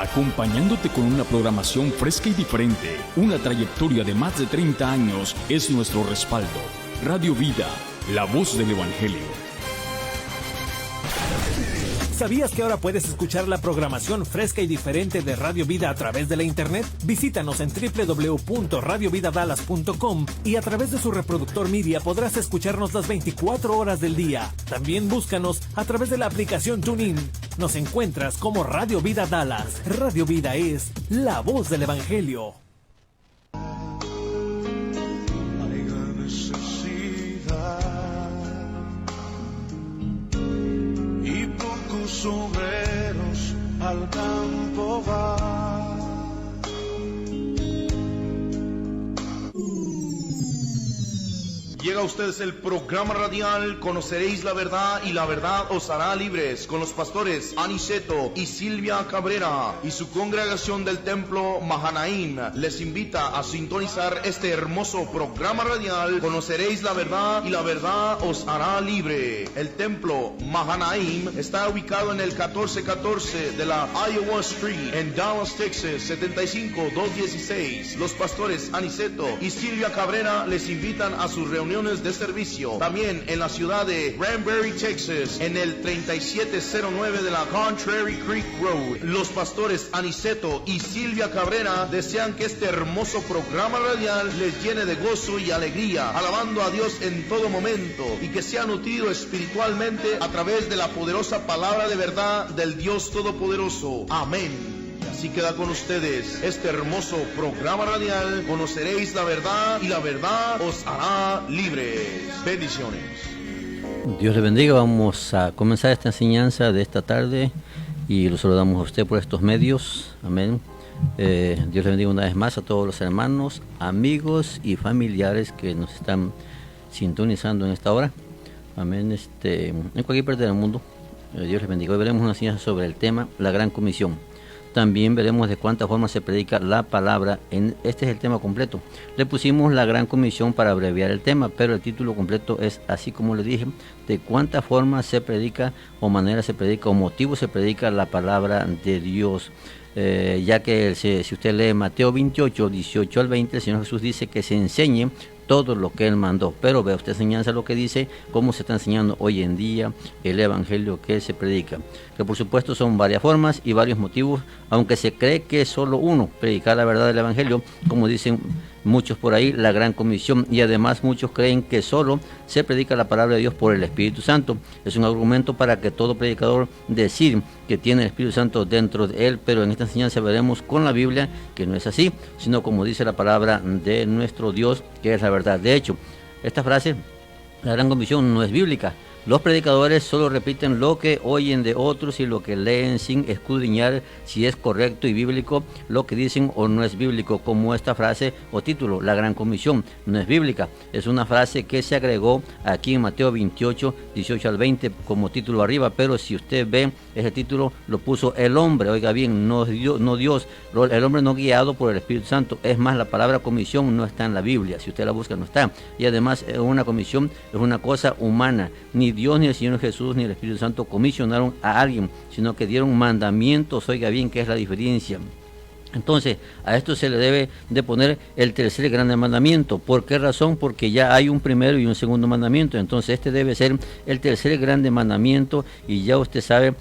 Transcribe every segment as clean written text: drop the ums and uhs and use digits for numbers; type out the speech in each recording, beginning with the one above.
acompañándote con una programación fresca y diferente. Una trayectoria de más de 30 años es nuestro respaldo. Radio Vida, la voz del Evangelio. ¿Sabías que ahora puedes escuchar la programación fresca y diferente de Radio Vida a través de la internet? Visítanos en www.radiovidadallas.com y a través de su reproductor Media podrás escucharnos las 24 horas del día. También búscanos a través de la aplicación TuneIn. Nos encuentras como Radio Vida Dallas. Radio Vida es la voz del Evangelio. Obreros al campo va. Llega a ustedes el programa radial Conoceréis la Verdad y la Verdad os hará libres, con los pastores Aniceto y Silvia Cabrera y su congregación del templo Mahanaim. Les invita a sintonizar este hermoso programa radial Conoceréis la Verdad y la Verdad os hará libre. El templo Mahanaim está ubicado en el 1414 de la Iowa Street en Dallas, Texas 75216. Los pastores Aniceto y Silvia Cabrera les invitan a sus reuniones de servicio. También en la ciudad de Granbury, Texas, en el 3709 de la Contrary Creek Road. Los pastores Aniceto y Silvia Cabrera desean que este hermoso programa radial les llene de gozo y alegría, alabando a Dios en todo momento, y que sea nutrido espiritualmente a través de la poderosa palabra de verdad del Dios Todopoderoso. Amén. Así queda con ustedes este hermoso programa radial, Conoceréis la Verdad y la Verdad os hará libres. Bendiciones. Dios le bendiga. Vamos a comenzar esta enseñanza de esta tarde y lo saludamos a usted por estos medios. Amén. Dios le bendiga una vez más a todos los hermanos, amigos y familiares que nos están sintonizando en esta hora. Amén. En cualquier parte del mundo. Dios les bendiga. Hoy veremos una enseñanza sobre el tema La Gran Comisión. También veremos de cuánta forma se predica la palabra. Este es el tema completo. Le pusimos la Gran Comisión para abreviar el tema, pero el título completo es así como le dije, de cuánta forma se predica o manera se predica o motivo se predica la palabra de Dios. Ya que si usted lee Mateo 28, 18 al 20, el Señor Jesús dice que se enseñe todo lo que Él mandó. Pero vea usted enseñanza lo que dice, cómo se está enseñando hoy en día el Evangelio que se predica. Que por supuesto son varias formas y varios motivos, aunque se cree que es solo uno, predicar la verdad del Evangelio, como dicen muchos por ahí, la Gran Comisión, y además muchos creen que solo se predica la palabra de Dios por el Espíritu Santo. Es un argumento para que todo predicador decir que tiene el Espíritu Santo dentro de él, pero en esta enseñanza veremos con la Biblia que no es así, sino como dice la palabra de nuestro Dios, que es la verdad. De hecho, esta frase, la Gran Comisión, no es bíblica. Los predicadores solo repiten lo que oyen de otros y lo que leen sin escudriñar si es correcto y bíblico lo que dicen o no es bíblico, como esta frase o título, la Gran Comisión, no es bíblica. Es una frase que se agregó aquí en Mateo 28, 18 al 20 como título arriba, pero si usted ve ese título lo puso el hombre, oiga bien, no Dios, el hombre no guiado por el Espíritu Santo. Es más, la palabra comisión no está en la Biblia, si usted la busca no está, y además una comisión es una cosa humana. Ni Dios, ni el Señor Jesús, ni el Espíritu Santo comisionaron a alguien, sino que dieron mandamientos, oiga bien, que es la diferencia. Entonces, a esto se le debe de poner el tercer grande mandamiento. ¿Por qué razón? Porque ya hay un primero y un segundo mandamiento. Entonces, este debe ser el tercer grande mandamiento y ya usted sabe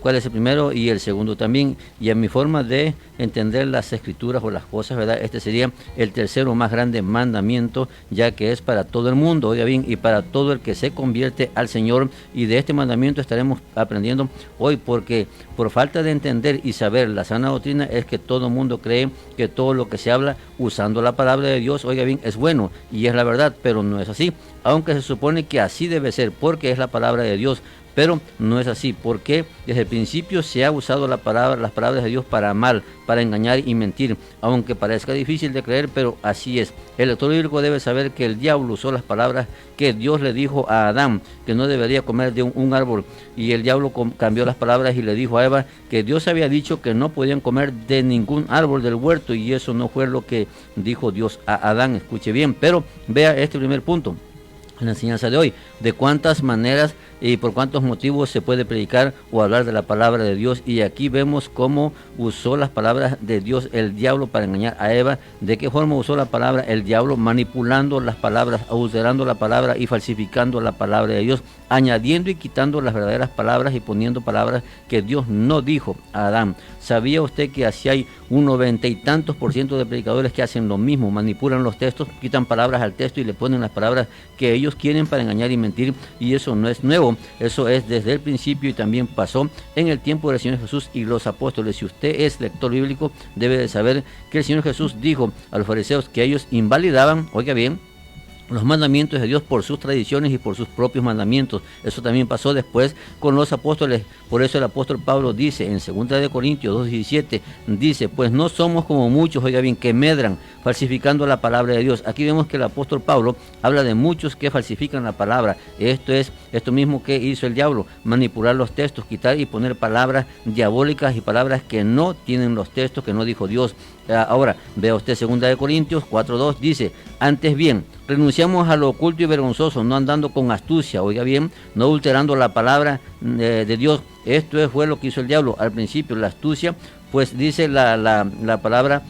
cuál es el primero y el segundo también. Y en mi forma de entender las escrituras o las cosas, ¿verdad? Este sería el tercero más grande mandamiento, ya que es para todo el mundo, oiga bien, y para todo el que se convierte al Señor. Y de este mandamiento estaremos aprendiendo hoy, porque por falta de entender y saber la sana doctrina es que todo el mundo cree que todo lo que se habla usando la palabra de Dios, oiga bien, es bueno y es la verdad, pero no es así, aunque se supone que así debe ser porque es la palabra de Dios. Pero no es así, porque desde el principio se ha usado las palabras de Dios para mal, para engañar y mentir, aunque parezca difícil de creer, pero así es. El lector bíblico debe saber que el diablo usó las palabras que Dios le dijo a Adán, que no debería comer de un árbol, y el diablo cambió las palabras y le dijo a Eva que Dios había dicho que no podían comer de ningún árbol del huerto, y eso no fue lo que dijo Dios a Adán, escuche bien, pero vea este primer punto. en la enseñanza de hoy, de cuántas maneras y por cuántos motivos se puede predicar o hablar de la palabra de Dios. Y aquí vemos cómo usó las palabras de Dios el diablo para engañar a Eva. ¿De qué forma usó la palabra el diablo? Manipulando las palabras, adulterando la palabra y falsificando la palabra de Dios, añadiendo y quitando las verdaderas palabras y poniendo palabras que Dios no dijo a Adán. ¿Sabía usted que así hay un 90 y tantos % de predicadores que hacen lo mismo? Manipulan los textos, quitan palabras al texto y le ponen las palabras que ellos quieren para engañar y mentir, y eso no es nuevo, eso es desde el principio y también pasó en el tiempo del Señor Jesús y los apóstoles. Si usted es lector bíblico, debe de saber que el Señor Jesús dijo a los fariseos que ellos invalidaban, oiga bien, los mandamientos de Dios por sus tradiciones y por sus propios mandamientos. Eso también pasó después con los apóstoles. Por eso el apóstol Pablo dice en 2 Corintios 2:17, dice, pues no somos como muchos, oiga bien, que medran falsificando la palabra de Dios. Aquí vemos que el apóstol Pablo habla de muchos que falsifican la palabra. Esto es esto mismo que hizo el diablo, manipular los textos, quitar y poner palabras diabólicas y palabras que no tienen los textos, que no dijo Dios. Ahora, vea usted 2 Corintios 4:2, dice, antes bien, renunciamos a lo oculto y vergonzoso, no andando con astucia, oiga bien, no adulterando la palabra de Dios. Esto fue lo que hizo el diablo al principio, la astucia, pues dice la palabra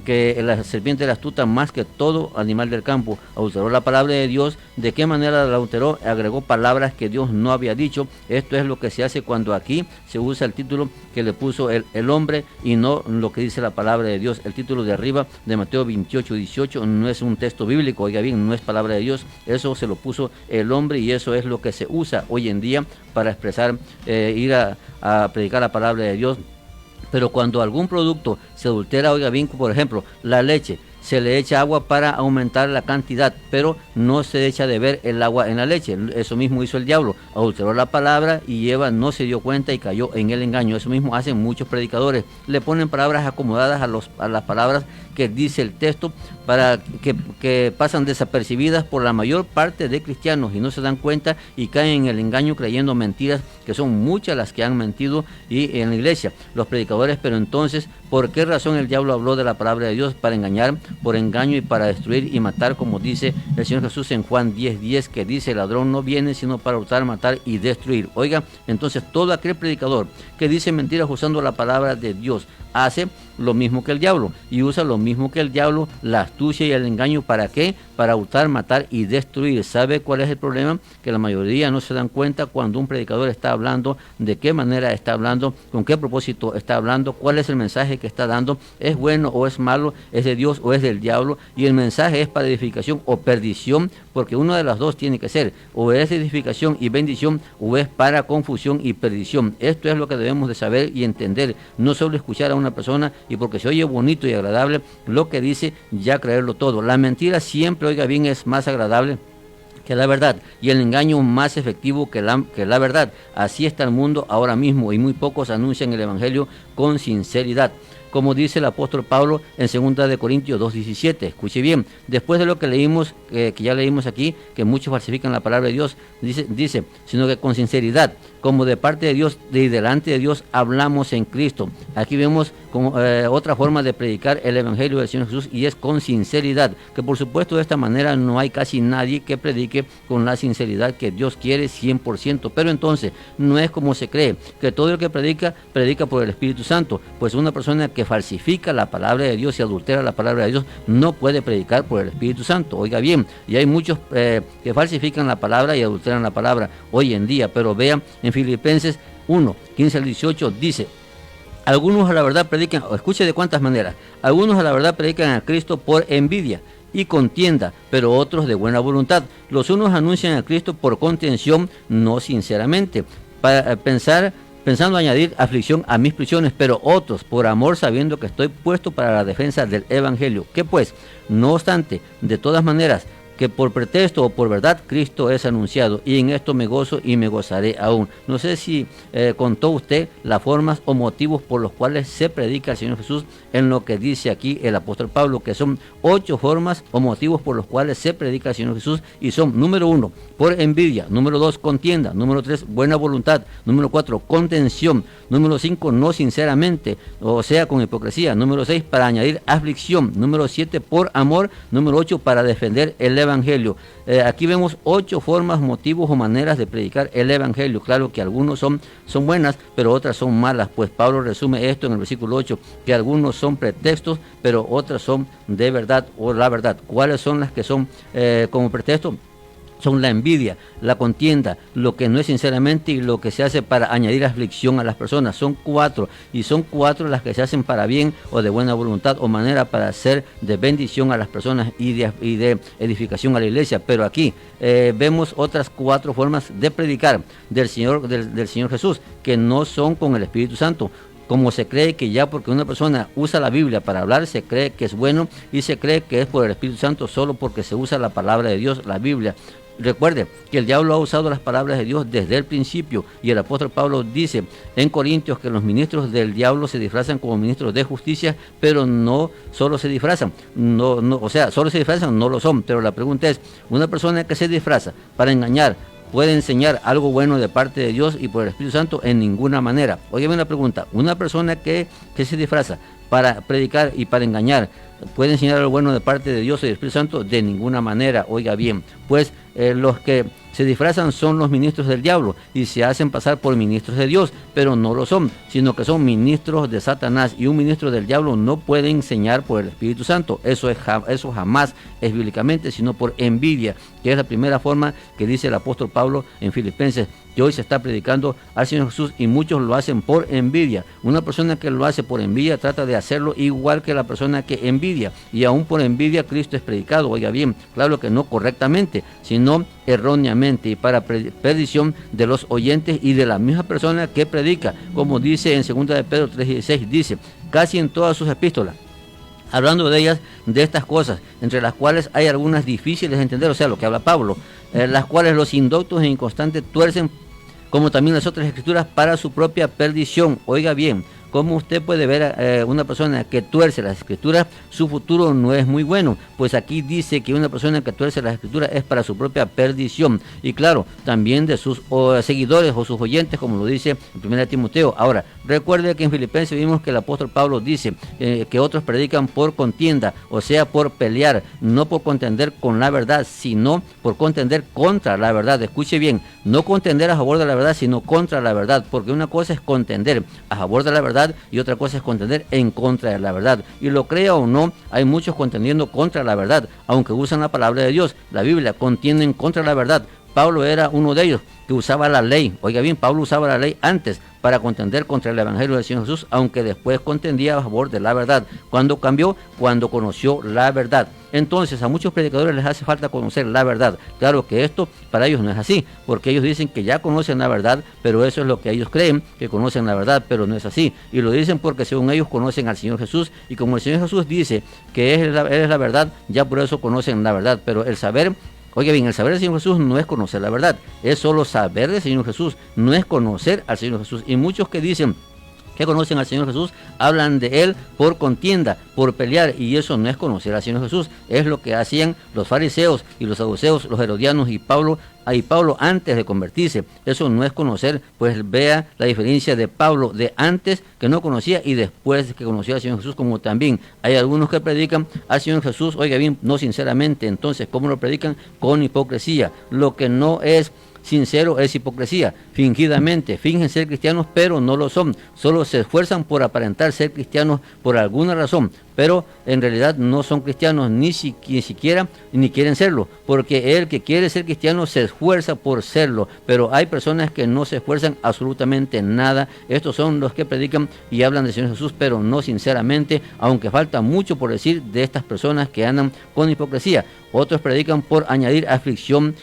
que la serpiente era astuta más que todo animal del campo, adulteró la palabra de Dios. ¿De qué manera la adulteró? Agregó palabras que Dios no había dicho. Esto es lo que se hace cuando aquí se usa el título que le puso el hombre y no lo que dice la palabra de Dios. El título de arriba de Mateo 28:18 no es un texto bíblico, oiga bien, no es palabra de Dios, eso se lo puso el hombre y eso es lo que se usa hoy en día para expresar, ir a predicar la palabra de Dios. Pero cuando algún producto se adultera, oiga bien, por ejemplo, la leche, se le echa agua para aumentar la cantidad, pero no se echa de ver el agua en la leche. Eso mismo hizo el diablo, adulteró la palabra y Eva no se dio cuenta y cayó en el engaño. Eso mismo hacen muchos predicadores, le ponen palabras acomodadas a las palabras que dice el texto para que pasan desapercibidas por la mayor parte de cristianos y no se dan cuenta y caen en el engaño creyendo mentiras, que son muchas las que han mentido y en la iglesia, los predicadores. Pero entonces, ¿por qué razón el diablo habló de la palabra de Dios? Para engañar, por engaño y para destruir y matar, como dice el Señor Jesús en Juan 10:10, que dice, el ladrón no viene sino para hurtar, matar y destruir. Oiga, entonces todo aquel predicador que dice mentiras usando la palabra de Dios hace lo mismo que el diablo y usa lo mismo que el diablo, la astucia y el engaño. ¿Para qué? Para hurtar, matar y destruir. ¿Sabe cuál es el problema? Que la mayoría no se dan cuenta cuando un predicador está hablando, de qué manera está hablando, con qué propósito está hablando, cuál es el mensaje que está dando, es bueno o es malo, es de Dios o es del diablo, y el mensaje es para edificación o perdición, porque una de las dos tiene que ser, o es de edificación y bendición, o es para confusión y perdición. Esto es lo que debemos de saber y entender, no solo escuchar a una persona y porque se oye bonito y agradable lo que dice, ya creerlo todo. La mentira siempre, oiga bien, es más agradable que la verdad, y el engaño más efectivo que la verdad. Así está el mundo ahora mismo, y muy pocos anuncian el evangelio con sinceridad. Como dice el apóstol Pablo en 2 Corintios 2:17, escuche bien, después de lo que leímos, que ya leímos aquí, que muchos falsifican la palabra de Dios, dice, sino que con sinceridad, como de parte de Dios y delante de Dios hablamos en Cristo. Aquí vemos como, otra forma de predicar el evangelio del Señor Jesús, y es con sinceridad, que por supuesto de esta manera no hay casi nadie que predique con la sinceridad que Dios quiere 100%, pero entonces no es como se cree, que todo el que predica por el Espíritu Santo, pues una persona que falsifica la palabra de Dios y adultera la palabra de Dios no puede predicar por el Espíritu Santo. Oiga bien, y hay muchos que falsifican la palabra y adulteran la palabra hoy en día, pero vean en Filipenses 1:15-18 dice, algunos a la verdad predican, escuche de cuántas maneras, algunos a la verdad predican a Cristo por envidia y contienda, pero otros de buena voluntad. Los unos anuncian a Cristo por contención, no sinceramente, para pensando añadir aflicción a mis prisiones, pero otros por amor, sabiendo que estoy puesto para la defensa del evangelio. ¿Qué pues? No obstante, de todas maneras, que por pretexto o por verdad Cristo es anunciado, y en esto me gozo y me gozaré aún. No sé si contó usted las formas o motivos por los cuales se predica al Señor Jesús en lo que dice aquí el apóstol Pablo, que son 8 formas o motivos por los cuales se predica al Señor Jesús, y son: número 1, por envidia; número 2, contienda; número 3, buena voluntad; número 4, contención; número 5, no sinceramente, o sea, con hipocresía; número 6, para añadir aflicción; número 7, por amor; número 8, para defender el evangelio. Evangelio. Aquí vemos 8 formas, motivos o maneras de predicar el Evangelio. Claro que algunos son buenas, pero otras son malas, pues Pablo resume esto en el versículo 8, que algunos son pretextos, pero otras son de verdad o la verdad. ¿Cuáles son las que son como pretexto? Son la envidia, la contienda, lo que no es sinceramente y lo que se hace para añadir aflicción a las personas. Son 4, y son 4 las que se hacen para bien o de buena voluntad o manera para hacer de bendición a las personas y de edificación a la iglesia. Pero aquí vemos otras 4 formas de predicar del Señor Jesús, que no son con el Espíritu Santo. Como se cree que ya porque una persona usa la Biblia para hablar, se cree que es bueno, y se cree que es por el Espíritu Santo solo porque se usa la palabra de Dios, la Biblia. Recuerde que el diablo ha usado las palabras de Dios desde el principio, y el apóstol Pablo dice en Corintios que los ministros del diablo se disfrazan como ministros de justicia, pero no solo se disfrazan, solo se disfrazan, no lo son. Pero la pregunta es, una persona que se disfraza para engañar, ¿puede enseñar algo bueno de parte de Dios y por el Espíritu Santo? En ninguna manera. Óigame una pregunta, una persona que se disfraza para predicar y para engañar, ¿puede enseñar algo bueno de parte de Dios y del Espíritu Santo? De ninguna manera. Oiga bien, pues los que se disfrazan son los ministros del diablo y se hacen pasar por ministros de Dios, pero no lo son, sino que son ministros de Satanás, y un ministro del diablo no puede enseñar por el Espíritu Santo. Eso jamás es bíblicamente, sino por envidia, que es la primera forma que dice el apóstol Pablo en Filipenses, que hoy se está predicando al Señor Jesús y muchos lo hacen por envidia. Una persona que lo hace por envidia trata de hacerlo igual que la persona que envidia, y aún por envidia Cristo es predicado. Oiga bien, claro que no correctamente, sino erróneamente y para perdición de los oyentes y de la misma persona que predica, como dice en 2 de Pedro 3:16, dice, casi en todas sus epístolas, hablando de ellas, de estas cosas, entre las cuales hay algunas difíciles de entender, o sea, lo que habla Pablo, las cuales los indoctos e inconstantes tuercen, como también las otras escrituras, para su propia perdición. Oiga bien, ¿cómo usted puede ver una persona que tuerce las escrituras? Su futuro no es muy bueno, pues aquí dice que una persona que tuerce las escrituras es para su propia perdición, y claro, también de sus seguidores o sus oyentes, como lo dice en 1 Timoteo. Ahora, recuerde que en Filipenses vimos que el apóstol Pablo dice que otros predican por contienda, o sea, por pelear, no por contender con la verdad, sino por contender contra la verdad. Escuche bien, no contender a favor de la verdad, sino contra la verdad, porque una cosa es contender a favor de la verdad y otra cosa es contender en contra de la verdad. Y lo crea o no, hay muchos contendiendo contra la verdad, aunque usan la palabra de Dios, la Biblia, contienden contra la verdad. Pablo era uno de ellos que usaba la ley. Oiga bien, Pablo usaba la ley antes para contender contra el Evangelio del Señor Jesús, aunque después contendía a favor de la verdad. ¿Cuándo cambió? Cuando conoció la verdad. Entonces, a muchos predicadores les hace falta conocer la verdad. Claro que esto para ellos no es así, porque ellos dicen que ya conocen la verdad, pero eso es lo que ellos creen, que conocen la verdad, pero no es así. Y lo dicen porque según ellos conocen al Señor Jesús, y como el Señor Jesús dice que Él es la verdad, ya por eso conocen la verdad. Pero el saber, oiga bien, el saber del Señor Jesús no es conocer la verdad, es solo saber del Señor Jesús, no es conocer al Señor Jesús. Y muchos que dicen que conocen al Señor Jesús hablan de Él por contienda, por pelear, y eso no es conocer al Señor Jesús. Es lo que hacían los fariseos y los saduceos, los herodianos y Pablo antes de convertirse. Eso no es conocer, pues vea la diferencia de Pablo de antes, que no conocía, y después que conoció al Señor Jesús. Como también hay algunos que predican al Señor Jesús, oiga bien, no sinceramente. Entonces, ¿cómo lo predican? Con hipocresía. Lo que no es sincero es hipocresía. Fingidamente fingen ser cristianos, pero no lo son. Solo se esfuerzan por aparentar ser cristianos por alguna razón, pero en realidad no son cristianos ni siquiera ni quieren serlo, porque el que quiere ser cristiano se esfuerza por serlo. Pero hay personas que no se esfuerzan absolutamente nada. Estos son los que predican y hablan del Señor Jesús, pero no sinceramente, aunque falta mucho por decir de estas personas que andan con hipocresía. Otros predican por añadir aflicción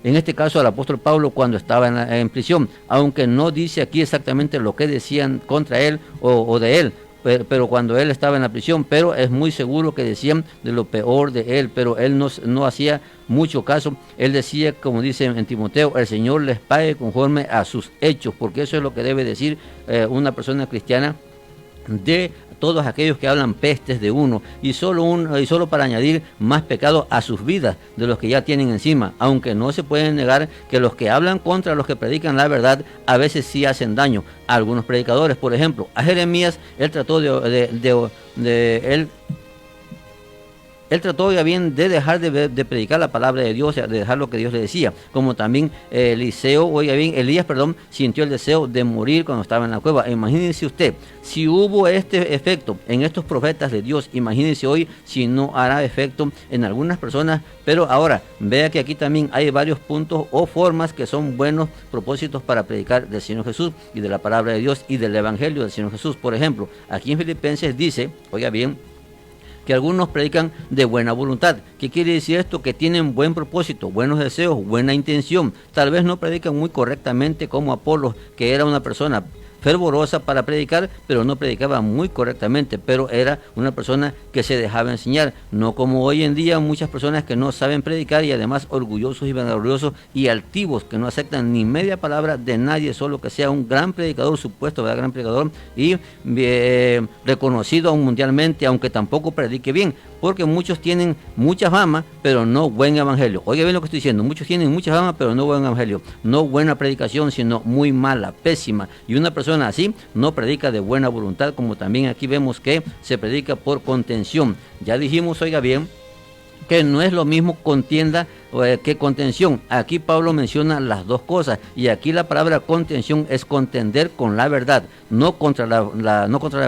en este caso al apóstol Pablo cuando estaba en prisión, aunque no dice aquí exactamente lo que decían contra él o de él, pero cuando él estaba en la prisión, pero es muy seguro que decían de lo peor de él, pero él no hacía mucho caso. Él decía, como dice en Timoteo, el Señor les pague conforme a sus hechos, porque eso es lo que debe decir una persona cristiana de todos aquellos que hablan pestes de uno, y solo para añadir más pecado a sus vidas de los que ya tienen encima, aunque no se puede negar que los que hablan contra los que predican la verdad a veces sí hacen daño a algunos predicadores. Por ejemplo, a Jeremías él trató él trató ya bien de dejar de predicar la palabra de Dios, de dejar lo que Dios le decía, como también Elías, sintió el deseo de morir cuando estaba en la cueva. Imagínense usted, si hubo este efecto en estos profetas de Dios, imagínense hoy si no hará efecto en algunas personas. Pero ahora, vea que aquí también hay varios puntos o formas que son buenos propósitos para predicar del Señor Jesús y de la palabra de Dios y del Evangelio del Señor Jesús. Por ejemplo, aquí en Filipenses dice, oiga bien, que algunos predican de buena voluntad. ¿Qué quiere decir esto? Que tienen buen propósito, buenos deseos, buena intención. Tal vez no predican muy correctamente como Apolos, que era una persona fervorosa para predicar, pero no predicaba muy correctamente, pero era una persona que se dejaba enseñar, no como hoy en día muchas personas que no saben predicar y además orgullosos y vanagloriosos y altivos, que no aceptan ni media palabra de nadie, solo que sea un gran predicador, supuesto, ¿verdad? Gran predicador y reconocido mundialmente, aunque tampoco predique bien, porque muchos tienen mucha fama, pero no buen evangelio. Oiga bien lo que estoy diciendo, muchos tienen mucha fama, pero no buen evangelio, no buena predicación, sino muy mala, pésima, y una persona así no predica de buena voluntad, como también aquí vemos que se predica por contención. Ya dijimos, oiga bien, que no es lo mismo contienda que contención. Aquí Pablo menciona las dos cosas, y aquí la palabra contención es contender con la verdad, no contra la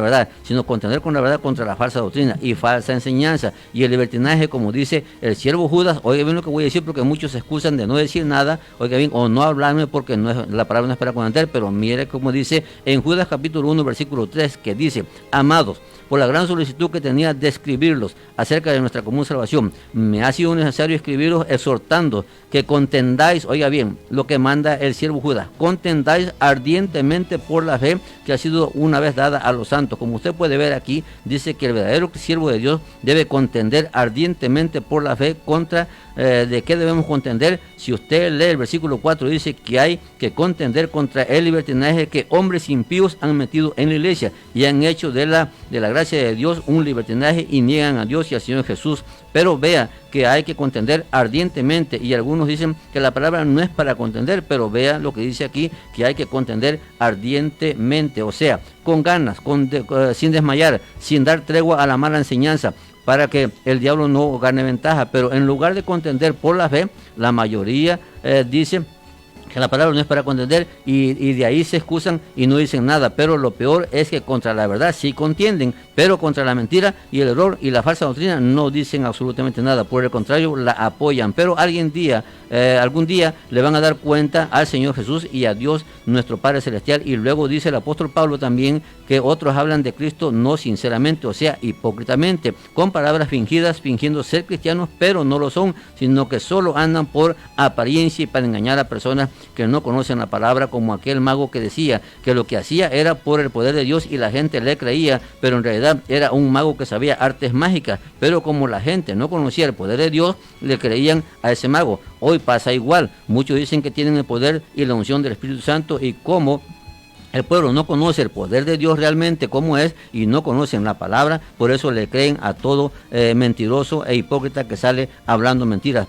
verdad, sino contender con la verdad contra la falsa doctrina y falsa enseñanza y el libertinaje, como dice el siervo Judas. Oiga bien lo que voy a decir, porque muchos se excusan de no decir nada, oiga bien, o no hablarme porque la palabra no es para contender, pero mire como dice en Judas capítulo 1 versículo 3, que dice: amados, por la gran solicitud que tenía de escribirlos acerca de nuestra común salvación, me ha sido necesario escribiros exhortando que contendáis, oiga bien, lo que manda el siervo Judas, contendáis ardientemente por la fe que ha sido una vez dada a los santos. Como usted puede ver aquí, dice que el verdadero siervo de Dios debe contender ardientemente por la fe. Contra ¿de qué debemos contender? Si usted lee el versículo 4, dice que hay que contender contra el libertinaje que hombres impíos han metido en la iglesia y han hecho de la gracia de Dios un libertinaje y niegan a Dios y al Señor Jesús. Pero vea que hay que contender ardientemente, y algunos dicen que la palabra no es para contender, pero vea lo que dice aquí, que hay que contender ardientemente, o sea, con ganas, sin desmayar, sin dar tregua a la mala enseñanza, para que el diablo no gane ventaja. Pero en lugar de contender por la fe, la mayoría dice que la palabra no es para contender, y de ahí se excusan y no dicen nada. Pero lo peor es que contra la verdad sí contienden, pero contra la mentira y el error y la falsa doctrina no dicen absolutamente nada, por el contrario la apoyan. Pero algún día le van a dar cuenta al Señor Jesús y a Dios nuestro Padre Celestial. Y luego dice el apóstol Pablo también que otros hablan de Cristo no sinceramente, o sea, hipócritamente, con palabras fingidas, fingiendo ser cristianos, pero no lo son, sino que solo andan por apariencia y para engañar a personas que no conocen la palabra, como aquel mago que decía que lo que hacía era por el poder de Dios y la gente le creía, pero en realidad era un mago que sabía artes mágicas. Pero como la gente no conocía el poder de Dios, le creían a ese mago. Hoy pasa igual, muchos dicen que tienen el poder y la unción del Espíritu Santo, y como el pueblo no conoce el poder de Dios realmente cómo es y no conocen la palabra, por eso le creen a todo mentiroso e hipócrita que sale hablando mentiras,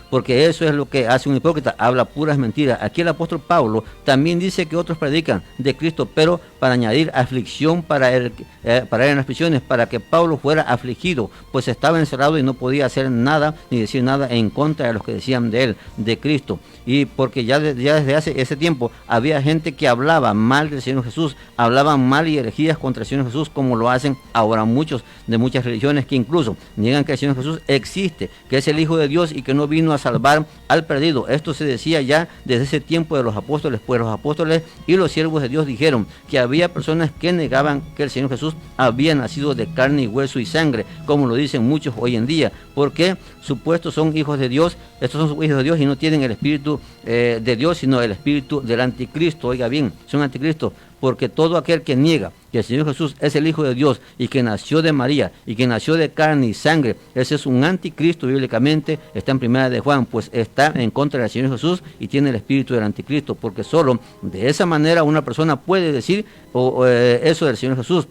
porque eso es lo que hace un hipócrita, habla puras mentiras. Aquí el apóstol Pablo también dice que otros predican de Cristo, pero para añadir aflicción para él en las prisiones, para que Pablo fuera afligido, pues estaba encerrado y no podía hacer nada ni decir nada en contra de los que decían de él, de Cristo. Y porque ya desde hace ese tiempo había gente que hablaba mal del Señor Jesús, hablaban mal y herejías contra el Señor Jesús, como lo hacen ahora muchos de muchas religiones, que incluso niegan que el Señor Jesús existe, que es el Hijo de Dios y que no vino a salvar al perdido. Esto se decía ya desde ese tiempo de los apóstoles, pues los apóstoles y los siervos de Dios dijeron que había personas que negaban que el Señor Jesús había nacido de carne y hueso y sangre, como lo dicen muchos hoy en día, porque supuestos son hijos de Dios. Estos son hijos de Dios y no tienen el Espíritu de Dios, sino el espíritu del anticristo. Oiga bien, son anticristos, porque todo aquel que niega que el Señor Jesús es el Hijo de Dios y que nació de María y que nació de carne y sangre, ese es un anticristo bíblicamente. Está en Primera de Juan, pues está en contra del Señor Jesús y tiene el espíritu del anticristo, porque solo de esa manera una persona puede decir eso del Señor Jesús.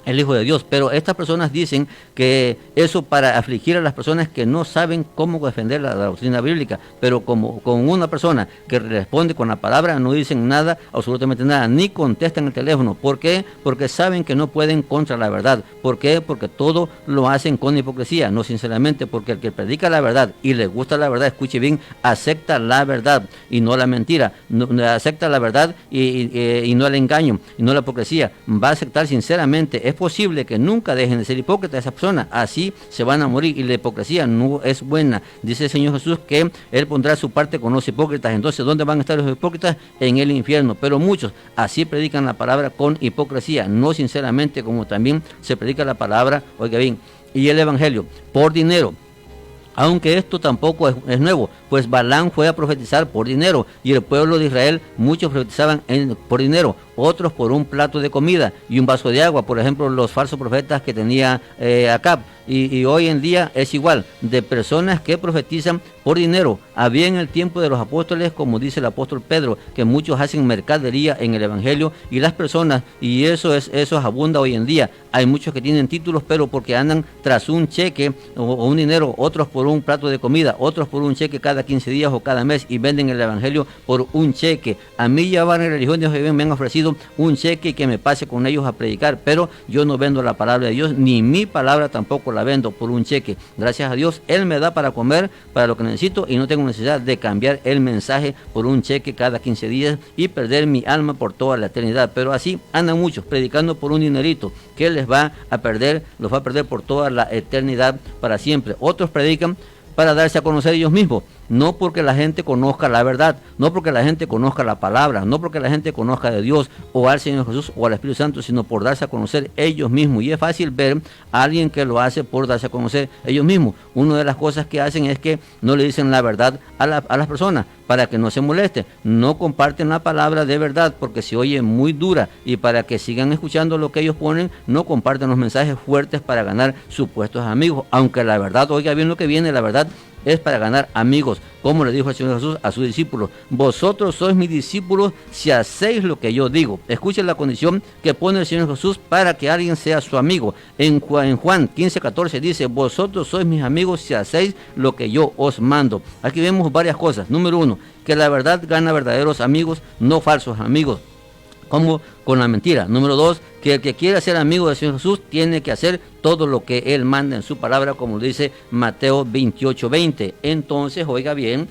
el Hijo de Dios, pero estas personas dicen que eso para afligir a las personas que no saben cómo defender la doctrina bíblica, pero como con una persona que responde con la palabra no dicen nada, absolutamente nada, ni contestan el teléfono. ¿Por qué? Porque saben que no pueden contra la verdad. ¿Por qué? Porque todo lo hacen con hipocresía, no sinceramente, porque el que predica la verdad y le gusta la verdad, escuche bien, acepta la verdad y no la mentira, acepta la verdad y no el engaño y no la hipocresía, va a aceptar sinceramente. Es posible que nunca dejen de ser hipócritas esas personas, así se van a morir, y la hipocresía no es buena. Dice el Señor Jesús que Él pondrá su parte con los hipócritas. Entonces, ¿dónde van a estar los hipócritas? En el infierno. Pero muchos así predican la palabra con hipocresía, no sinceramente, como también se predica la palabra, oiga bien, y el evangelio por dinero. Aunque esto tampoco es nuevo, pues Balaam fue a profetizar por dinero, y el pueblo de Israel, muchos profetizaban por dinero, otros por un plato de comida y un vaso de agua. Por ejemplo, los falsos profetas que tenía Acab. Y hoy en día es igual, de personas que profetizan por dinero. Había en el tiempo de los apóstoles, como dice el apóstol Pedro, que muchos hacen mercadería en el evangelio, y las personas, y eso abunda hoy en día. Hay muchos que tienen títulos, pero porque andan tras un cheque o un dinero, otros por un plato de comida, otros por un cheque cada 15 días o cada mes, y venden el evangelio por un cheque. A mí ya van en religiones, me han ofrecido un cheque y que me pase con ellos a predicar, pero yo no vendo la palabra de Dios, ni mi palabra tampoco la vendo por un cheque. Gracias a Dios, Él me da para comer, para lo que necesito, y no tengo necesidad de cambiar el mensaje por un cheque cada 15 días y perder mi alma por toda la eternidad. Pero así andan muchos predicando por un dinerito que les va a perder, los va a perder por toda la eternidad, para siempre. Otros predican para darse a conocer ellos mismos, no porque la gente conozca la verdad, no porque la gente conozca la palabra, no porque la gente conozca de Dios o al Señor Jesús o al Espíritu Santo, sino por darse a conocer ellos mismos. Y es fácil ver a alguien que lo hace por darse a conocer ellos mismos. Una de las cosas que hacen es que no le dicen la verdad a las personas para que no se moleste, no comparten la palabra de verdad porque se oye muy dura, y para que sigan escuchando lo que ellos ponen, no comparten los mensajes fuertes para ganar supuestos amigos, aunque la verdad, oiga bien lo que viene, la verdad es para ganar amigos, como le dijo el Señor Jesús a sus discípulos: vosotros sois mis discípulos si hacéis lo que yo digo. Escuchen la condición que pone el Señor Jesús para que alguien sea su amigo. En Juan 15:14 dice: vosotros sois mis amigos si hacéis lo que yo os mando. Aquí vemos varias cosas. Número 1, que la verdad gana verdaderos amigos, no falsos amigos, como con la mentira. Número 2, que el que quiera ser amigo del Señor Jesús tiene que hacer todo lo que Él manda en su palabra, como dice Mateo 28:20. Entonces, oiga bien,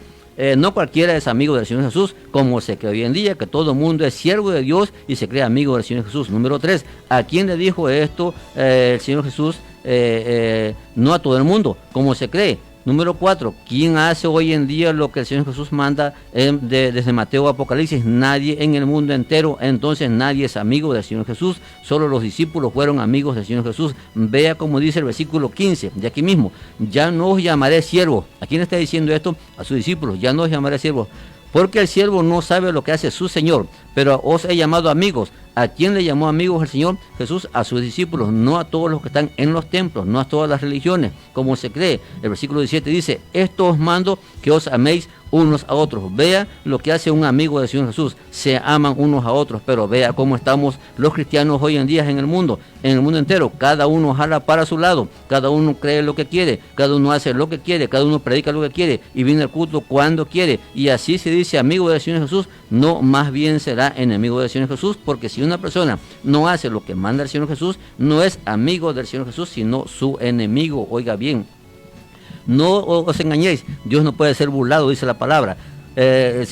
no cualquiera es amigo del Señor Jesús, como se cree hoy en día, que todo el mundo es siervo de Dios y se cree amigo del Señor Jesús. Número 3, ¿a quién le dijo esto el Señor Jesús? No a todo el mundo, como se cree. Número 4, ¿quién hace hoy en día lo que el Señor Jesús manda desde Mateo a Apocalipsis? Nadie en el mundo entero. Entonces nadie es amigo del Señor Jesús, solo los discípulos fueron amigos del Señor Jesús. Vea como dice el versículo 15 de aquí mismo: ya no os llamaré siervos. ¿A quién está diciendo esto? A sus discípulos: ya no os llamaré siervos, porque el siervo no sabe lo que hace su Señor, pero os he llamado amigos. ¿A quién le llamó amigos el Señor Jesús? A sus discípulos, no a todos los que están en los templos, no a todas las religiones, como se cree. El versículo 17 dice: esto os mando, que os améis unos a otros. Vea lo que hace un amigo del Señor Jesús: se aman unos a otros. Pero vea cómo estamos los cristianos hoy en día en el mundo entero. Cada uno jala para su lado, cada uno cree lo que quiere, cada uno hace lo que quiere, cada uno predica lo que quiere y viene al culto cuando quiere. Y así se dice amigo del Señor Jesús, no, más bien será enemigo del Señor Jesús, porque si una persona no hace lo que manda el Señor Jesús, no es amigo del Señor Jesús, sino su enemigo. Oiga bien, no os engañéis, Dios no puede ser burlado, dice la palabra. Si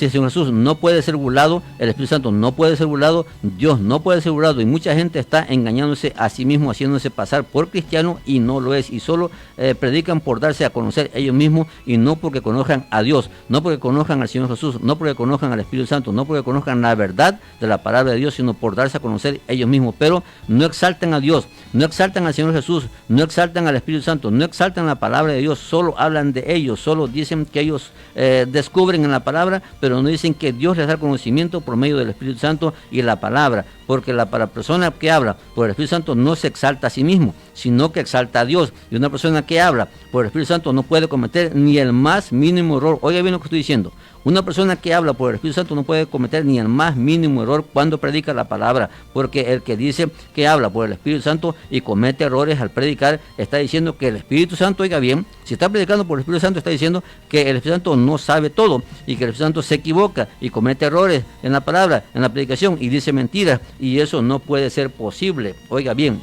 el Señor Jesús no puede ser burlado, el Espíritu Santo no puede ser burlado, Dios no puede ser burlado, y mucha gente está engañándose a sí mismo, haciéndose pasar por cristiano y no lo es, y solo predican por darse a conocer ellos mismos, y no porque conozcan a Dios, no porque conozcan al Señor Jesús, no porque conozcan al Espíritu Santo, no porque conozcan la verdad de la palabra de Dios, sino por darse a conocer ellos mismos. Pero no exaltan a Dios, no exaltan al Señor Jesús, no exaltan al Espíritu Santo, no exaltan la palabra de Dios, solo hablan de ellos, solo dicen que ellos descubren en la palabra palabra, pero no dicen que Dios les da conocimiento por medio del Espíritu Santo y la palabra, porque la persona que habla por el Espíritu Santo no se exalta a sí mismo, sino que exalta a Dios. Y una persona que habla por el Espíritu Santo no puede cometer ni el más mínimo error. Oiga bien lo que estoy diciendo. Una persona que habla por el Espíritu Santo no puede cometer ni el más mínimo error cuando predica la palabra, porque el que dice que habla por el Espíritu Santo y comete errores al predicar, está diciendo que el Espíritu Santo, oiga bien, si está predicando por el Espíritu Santo, está diciendo que el Espíritu Santo no sabe todo y que el Espíritu Santo se equivoca y comete errores en la palabra, en la predicación y dice mentiras, y eso no puede ser posible. Oiga bien,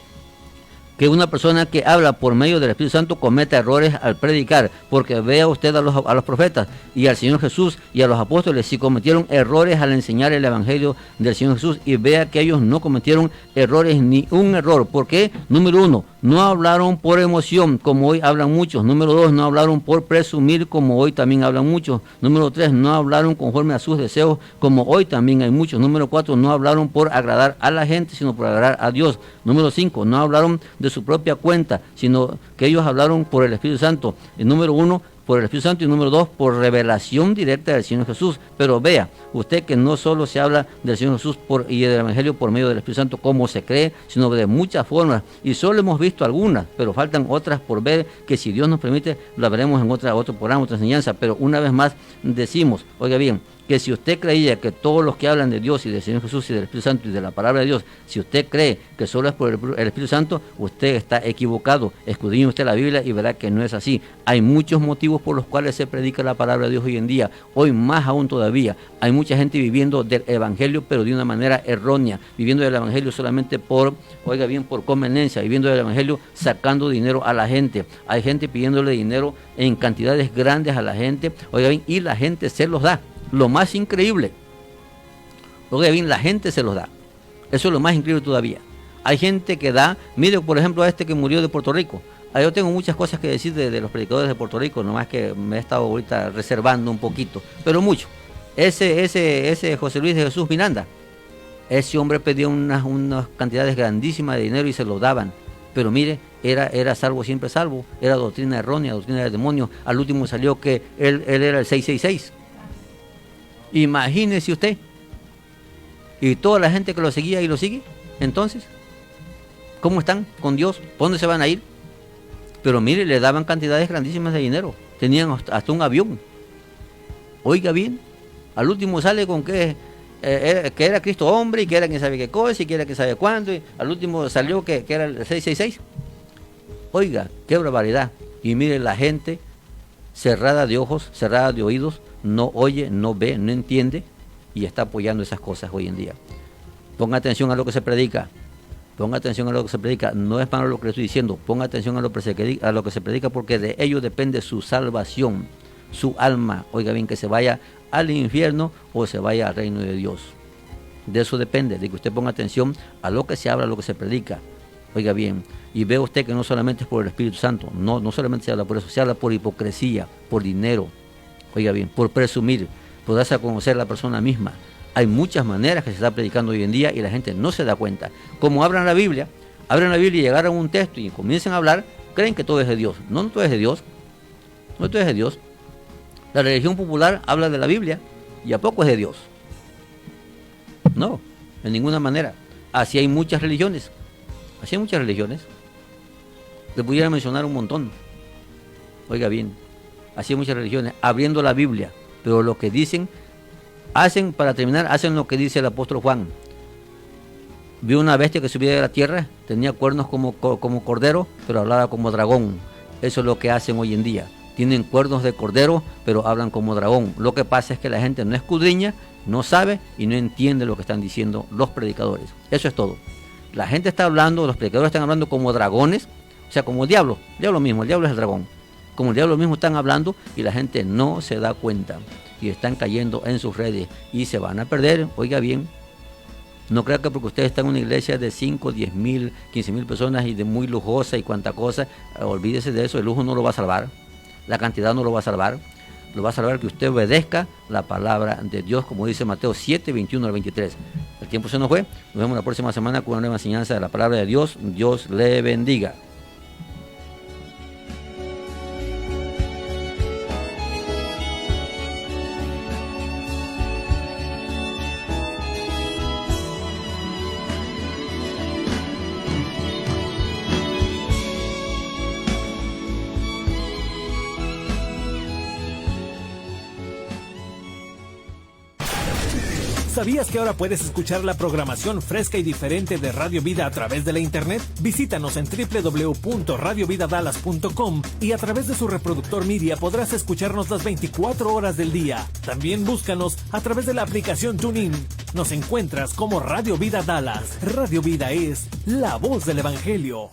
que una persona que habla por medio del Espíritu Santo cometa errores al predicar, porque vea usted a los profetas y al Señor Jesús y a los apóstoles si cometieron errores al enseñar el Evangelio del Señor Jesús, y vea que ellos no cometieron errores, ni un error. ¿Por qué? Número uno, no hablaron por emoción, como hoy hablan muchos. Número dos, no hablaron por presumir, como hoy también hablan muchos. Número tres, no hablaron conforme a sus deseos, como hoy también hay muchos. Número cuatro, no hablaron por agradar a la gente, sino por agradar a Dios. Número cinco, no hablaron de su propia cuenta, sino que ellos hablaron por el Espíritu Santo. Y número uno, por el Espíritu Santo, y número dos, por revelación directa del Señor Jesús. Pero vea usted que no solo se habla del Señor Jesús y del Evangelio por medio del Espíritu Santo como se cree, sino de muchas formas, y solo hemos visto algunas, pero faltan otras por ver, que si Dios nos permite lo veremos en otro programa, otra enseñanza. Pero una vez más decimos, oiga bien, que si usted creía que todos los que hablan de Dios y del Señor Jesús y del Espíritu Santo y de la palabra de Dios, si usted cree que solo es por el Espíritu Santo, usted está equivocado. Escudriñe usted la Biblia y verá que no es así. Hay muchos motivos por los cuales se predica la palabra de Dios hoy en día. Hoy más aún todavía. Hay mucha gente viviendo del Evangelio, pero de una manera errónea, viviendo del Evangelio solamente por, oiga bien, por conveniencia, viviendo del Evangelio sacando dinero a la gente. Hay gente pidiéndole dinero en cantidades grandes a la gente, oiga bien, y la gente se los da. Lo más increíble, oiga bien, la gente se los da. Eso es lo más increíble todavía. Hay gente que da, mire por ejemplo a este que murió de Puerto Rico. Yo tengo muchas cosas que decir de los predicadores de Puerto Rico, nomás que me he estado ahorita reservando un poquito, pero mucho. Ese José Luis de Jesús Miranda, ese hombre pedía unas cantidades grandísimas de dinero y se lo daban. Pero mire, era salvo siempre salvo, era doctrina errónea, doctrina del demonio. Al último salió que él era el 666. Imagínese usted. Y toda la gente que lo seguía y lo sigue. Entonces, ¿cómo están con Dios? ¿Por dónde se van a ir? Pero mire, le daban cantidades grandísimas de dinero. Tenían hasta un avión. Oiga bien, al último sale con que era Cristo hombre, y que era quien sabe qué cosa, y que era quien sabe cuándo. Y al último salió que era el 666. Oiga, qué barbaridad. Y mire, la gente cerrada de ojos, cerrada de oídos, no oye, no ve, no entiende, y está apoyando esas cosas hoy en día. Ponga atención a lo que se predica. Ponga atención a lo que se predica. No es para lo que le estoy diciendo. Ponga atención a lo que se predica, porque de ello depende su salvación, su alma. Oiga bien, que se vaya al infierno o se vaya al reino de Dios. De eso depende, de que usted ponga atención a lo que se habla, a lo que se predica. Oiga bien, y ve usted que no solamente es por el Espíritu Santo, no solamente se habla por eso, se habla por hipocresía, por dinero. Oiga bien, por presumir, por darse a conocer a la persona misma. Hay muchas maneras que se está predicando hoy en día y la gente no se da cuenta. Como abran la Biblia y llegaron a un texto y comiencen a hablar, creen que todo es de Dios. No todo es de Dios. No todo es de Dios. La religión popular habla de la Biblia y a poco es de Dios. No, de ninguna manera. Así hay muchas religiones. Así hay muchas religiones. Le pudiera mencionar un montón. Oiga bien, así hay muchas religiones, abriendo la Biblia, pero lo que dicen, hacen, para terminar, hacen lo que dice el apóstol Juan. Vio una bestia que subía de la tierra, tenía cuernos como cordero, pero hablaba como dragón. Eso es lo que hacen hoy en día. Tienen cuernos de cordero, pero hablan como dragón. Lo que pasa es que la gente no escudriña, no sabe y no entiende lo que están diciendo los predicadores. Eso es todo. La gente está hablando, los predicadores están hablando como dragones, o sea, como el diablo mismo, el diablo es el dragón. Como el diablo mismo están hablando y la gente no se da cuenta y están cayendo en sus redes y se van a perder. Oiga bien, no crea que porque usted está en una iglesia de 5, 10 mil, 15 mil personas y de muy lujosa y cuanta cosa, olvídese de eso. El lujo no lo va a salvar, la cantidad no lo va a salvar. Lo va a salvar que usted obedezca la palabra de Dios, como dice Mateo 7, 21 al 23. El tiempo se nos fue. Nos vemos la próxima semana con una nueva enseñanza de la palabra de Dios. Dios le bendiga. ¿Sabías que ahora puedes escuchar la programación fresca y diferente de Radio Vida a través de la internet? Visítanos en www.radiovidadallas.com y a través de su reproductor Media podrás escucharnos las 24 horas del día. También búscanos a través de la aplicación TuneIn. Nos encuentras como Radio Vida Dallas. Radio Vida es la voz del Evangelio.